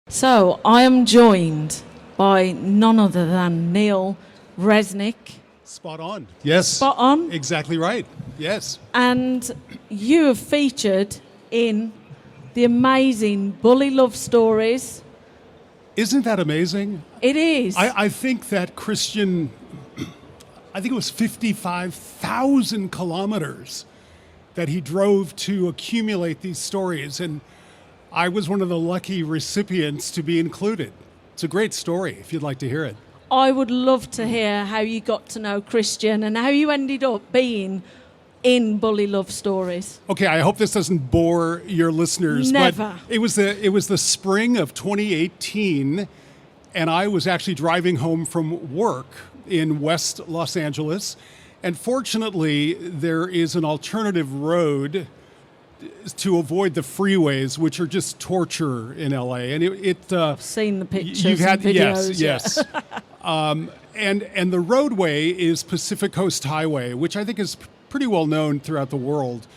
So I am joined by none other than Neil Resnick. Spot on. Yes. Spot on. Exactly right. Yes. And you have featured in the amazing Bully Love Stories. Isn't that amazing? It is. I think that Christian, I think it was 55,000 kilometers that he drove to accumulate these stories. And I was one of the lucky recipients to be included. It's a great story if you'd like to hear it. I would love to hear how you got to know Christian and how you ended up being in Bully Love Stories. Okay, I hope this doesn't bore your listeners. Never. But it was the spring of 2018, and I was actually driving home from work in West Los Angeles. And fortunately, there is an alternative road to avoid the freeways, which are just torture in LA. And I've seen the pictures you've had, and videos. Yes. And the roadway is Pacific Coast Highway, which I think is pretty well known throughout the world.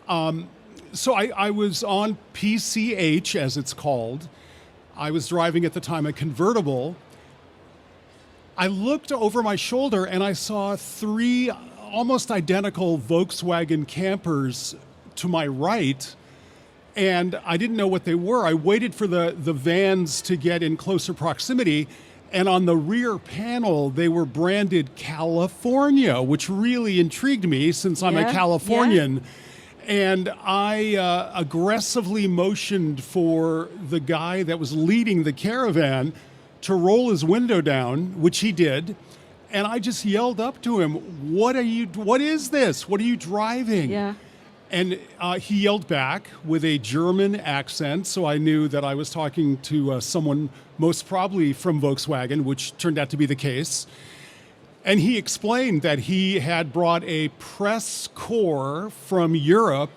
So I was on PCH, as it's called. I was driving at the time a convertible. I looked over my shoulder and I saw three almost identical Volkswagen campers to my right, and I didn't know what they were. I waited for the vans to get in closer proximity, and on the rear panel, they were branded California, which really intrigued me since I'm a Californian. And I aggressively motioned for the guy that was leading the caravan to roll his window down, which he did. And I just yelled up to him, what is this? What are you driving? Yeah. And he yelled back with a German accent, so I knew that I was talking to someone most probably from Volkswagen, which turned out to be the case. And he explained that he had brought a press corps from Europe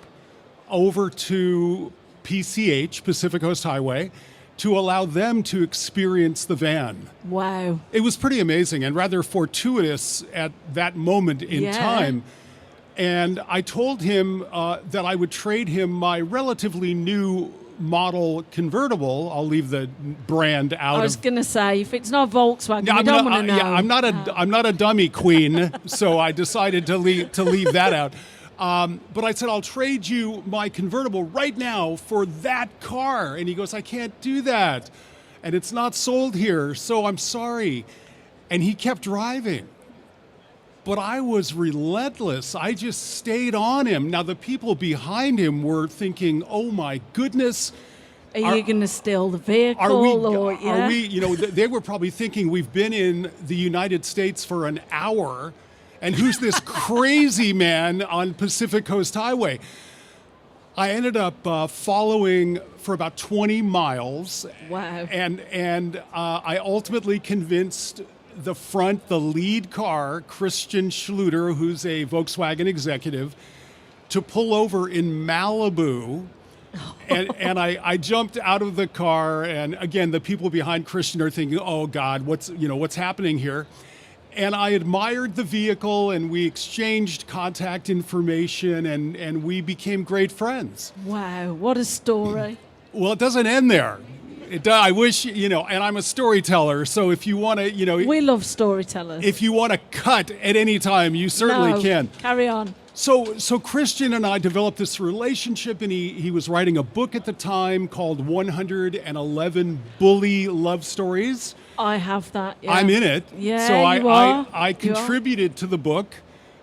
over to PCH, Pacific Coast Highway, to allow them to experience the van. Wow. It was pretty amazing and rather fortuitous at that moment in time. And I told him that I would trade him my relatively new model convertible. I'll leave the brand out. I was going to say, if it's not Volkswagen, I don't want to know. Yeah, I'm not a dummy queen, so I decided to leave that out. But I said, I'll trade you my convertible right now for that car. And he goes, I can't do that. And it's not sold here, so I'm sorry. And he kept driving. But I was relentless. I just stayed on him. Now, the people behind him were thinking, oh, my goodness. Are you going to steal the vehicle? Are we, they were probably thinking we've been in the United States for an hour, and who's this crazy man on Pacific Coast Highway? I ended up following for about 20 miles. Wow. And I ultimately convinced the lead car, Christian Schluter, who's a Volkswagen executive, to pull over in Malibu. And I jumped out of the car, and again, the people behind Christian are thinking, oh God, what's happening here? And I admired the vehicle, and we exchanged contact information, and we became great friends. Wow, what a story. Well, it doesn't end there. I wish, and I'm a storyteller, so if you want to, we love storytellers. If you want to cut at any time, you certainly can. Carry on. So Christian and I developed this relationship, and he was writing a book at the time called 111 Bully Love Stories. I have that. Yeah. I'm in it. Yeah, so I You contributed to the book.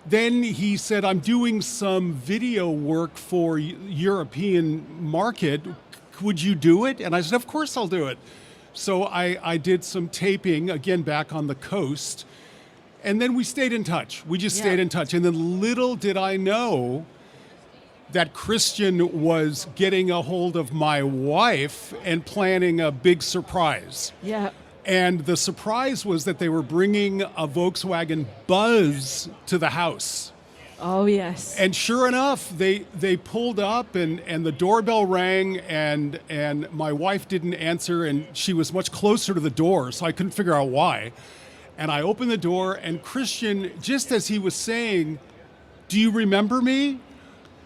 Then he said, I'm doing some video work for European market. Would you do it? And I said, of course I'll do it. So I did some taping, again, back on the coast. And then we stayed in touch. We just stayed in touch. And then little did I know that Christian was getting a hold of my wife and planning a big surprise. Yeah. And the surprise was that they were bringing a Volkswagen Buzz to the house. Oh, yes. And sure enough, they pulled up and the doorbell rang and my wife didn't answer, and she was much closer to the door, so I couldn't figure out why. And I opened the door, and Christian, just as he was saying, do you remember me?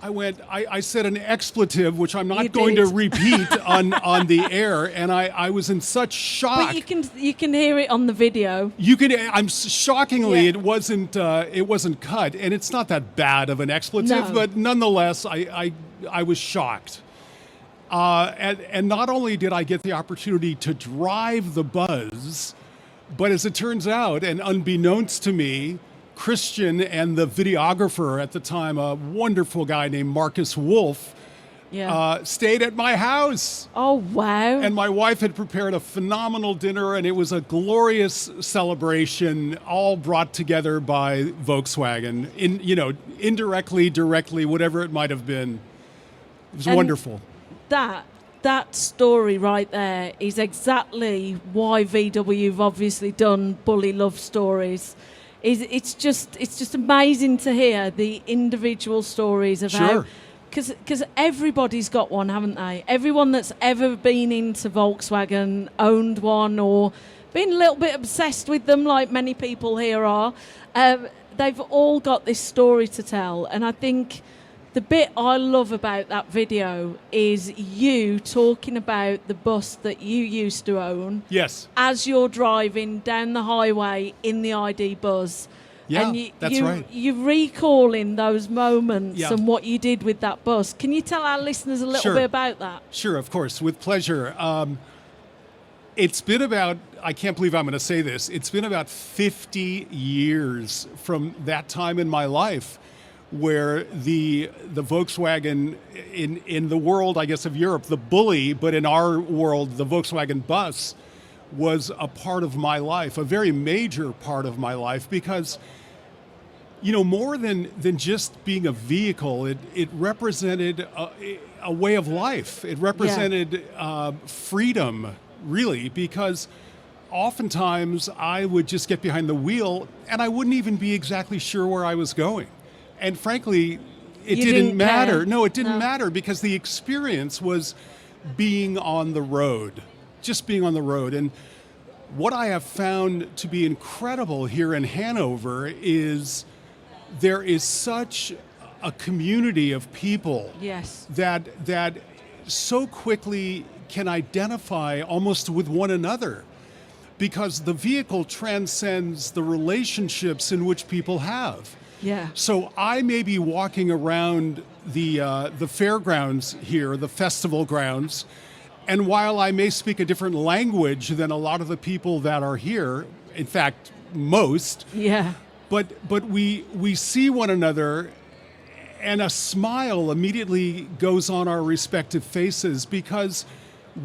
I said an expletive, which I'm You not going to did. repeat on the air, and I was in such shock. But you can hear it on the video. Shockingly, Yeah. it wasn't cut, and it's not that bad of an expletive, No. but nonetheless, I was shocked. And not only did I get the opportunity to drive the bus, but as it turns out, and unbeknownst to me, Christian and the videographer at the time, a wonderful guy named Marcus Wolf, Yeah. stayed at my house. Oh, wow. And my wife had prepared a phenomenal dinner, and it was a glorious celebration, all brought together by Volkswagen, indirectly, directly, whatever it might have been. It was And wonderful. That story right there is exactly why VW have obviously done Bully Love Stories. It's just amazing to hear the individual stories of how, Sure. because everybody's got one, haven't they? Everyone that's ever been into Volkswagen owned one or been a little bit obsessed with them, like many people here are. They've all got this story to tell, and I think the bit I love about that video is you talking about the bus that you used to own. Yes. As you're driving down the highway in the ID Buzz. Yeah, and that's right. You're recalling those moments Yeah. and what you did with that bus. Can you tell our listeners a little Sure. bit about that? Sure, of course, with pleasure. It's been about, I can't believe I'm going to say this, it's been about 50 years from that time in my life where the Volkswagen in the world, I guess, of Europe, the Bully, but in our world, the Volkswagen bus was a part of my life, a very major part of my life, because more than just being a vehicle, it represented a way of life. It represented freedom, really, because oftentimes I would just get behind the wheel and I wouldn't even be exactly sure where I was going. And frankly, it You didn't didn't matter. care. No, it didn't No. matter because the experience was being on the road, just being on the road. And what I have found to be incredible here in Hanover is there is such a community of people Yes. that so quickly can identify almost with one another, because the vehicle transcends the relationships in which people have. Yeah. So I may be walking around the fairgrounds here, the festival grounds, and while I may speak a different language than a lot of the people that are here, in fact, most, Yeah. but we see one another, and a smile immediately goes on our respective faces because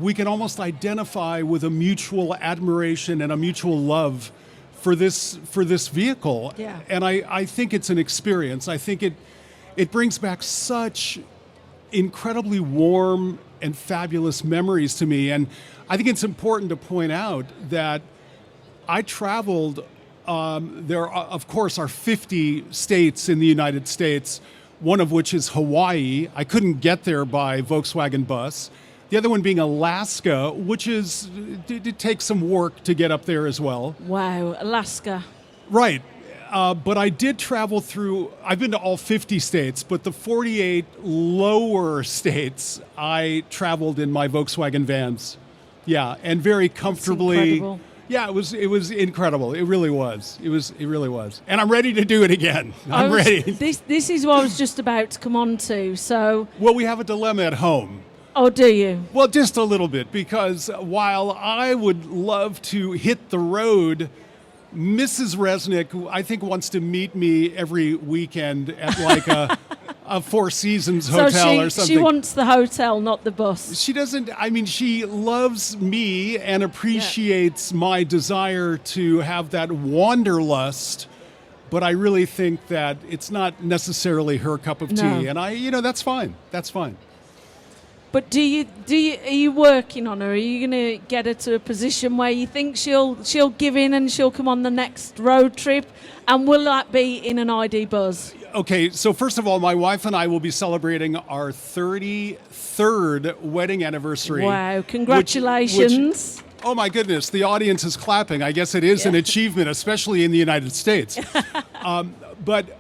we can almost identify with a mutual admiration and a mutual love for this vehicle. Yeah. And I think it's an experience. I think it brings back such incredibly warm and fabulous memories to me. And I think it's important to point out that I traveled, there of course are 50 states in the United States, one of which is Hawaii. I couldn't get there by Volkswagen bus. The other one being Alaska, which it takes some work to get up there as well. Wow. Alaska. Right. But I did travel through, I've been to all 50 states, but the 48 lower states, I traveled in my Volkswagen vans. Yeah, and very comfortably. incredible. Yeah, it was incredible. It really was. It really was. And I'm ready to do it again. I'm ready. This is what I was just about to come on to. So, Well, we have a dilemma at home. oh, do you? Well, just a little bit, because while I would love to hit the road, Mrs. Resnick, I think, wants to meet me every weekend at like a Four Seasons hotel or something. She wants the hotel, not the bus. She doesn't, I mean, she loves me and appreciates my desire to have that wanderlust, but I really think that it's not necessarily her cup of tea. No. And that's fine. That's fine. But are you working on her? Are you going to get her to a position where you think she'll give in and she'll come on the next road trip? And will that be in an ID Buzz? Okay, so first of all, my wife and I will be celebrating our 33rd wedding anniversary. Wow, congratulations. Oh my goodness, the audience is clapping. I guess it is an achievement, especially in the United States. But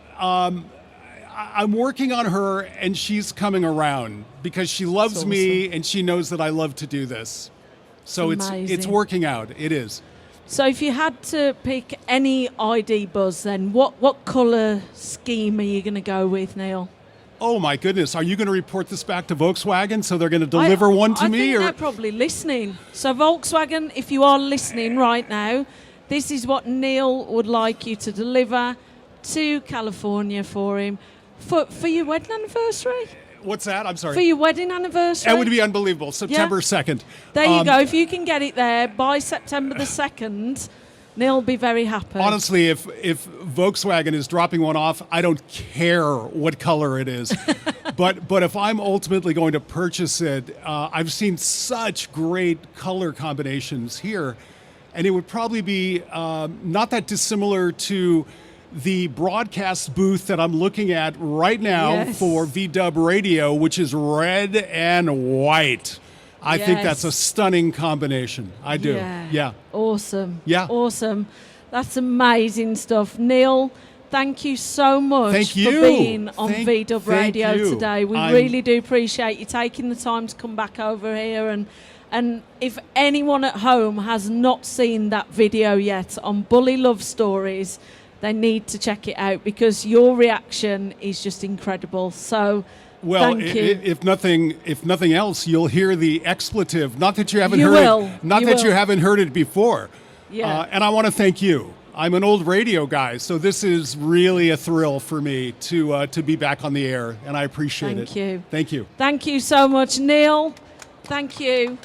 I'm working on her, and she's coming around because she loves That's me, awesome. and she knows that I love to do this. So it's Amazing. working out. It is. So if you had to pick any ID buzz, then what colour scheme are you going to go with, Neil? Oh my goodness! Are you going to report this back to Volkswagen so they're going to deliver one to I me? think Or they're probably listening. So Volkswagen, if you are listening right now, this is what Neil would like you to deliver to California for him for your wedding anniversary. what's that? I'm sorry. For your wedding anniversary. That would be unbelievable. September 2nd. There you go. If you can get it there by September the 2nd, Neil will be very happy. Honestly, if Volkswagen is dropping one off, I don't care what color it is. but if I'm ultimately going to purchase it, I've seen such great color combinations here, and it would probably be not that dissimilar to the broadcast booth that I'm looking at right now Yes. for VDubRadio, which is red and white. I think Yes. that's a stunning combination. I do. Yeah. Awesome. Yeah. Awesome. That's amazing stuff. Neil, thank you so much Thank you. for being on Thank VDubRadio you. today. We really do appreciate you taking the time to come back over here. And if anyone at home has not seen that video yet on Bully Love Stories, they need to check it out because your reaction is just incredible. So Well, thank you. if nothing else, you'll hear the expletive. Not that you haven't You heard will. it. Not You that will. you haven't heard it before. Yeah. And I want to thank you. I'm an old radio guy, so this is really a thrill for me to be back on the air, and I appreciate it. Thank you. Thank you. Thank you so much, Neil. Thank you.